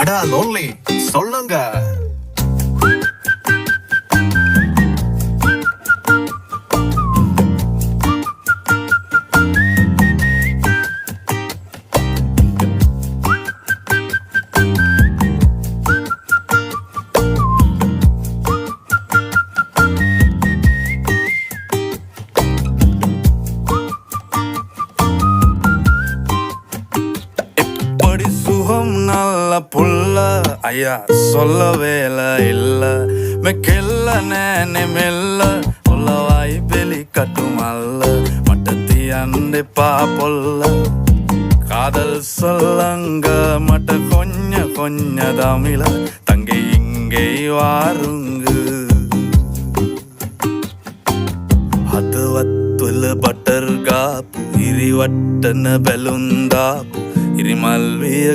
அடா லோன்லி சொல்லுங்க. இப்படி சுகம் நல்ல புள்ள ஐயா சொல்ல வேலை இல்ல மெக்கெல்ல நேனே மெல்ல உள்ளவாய் வெளி கட்டுமல்ல மட்டத்தி அண்டை பாப்பொல்ல காதல் சொல்லங்க மட்ட கொஞ்ச தமிழ தங்கை இங்கே வாருங்கு හදවත්වල බටර් ගාපු ඉරිවට්ටන බැලුන්දාපු ඉරිමල්විය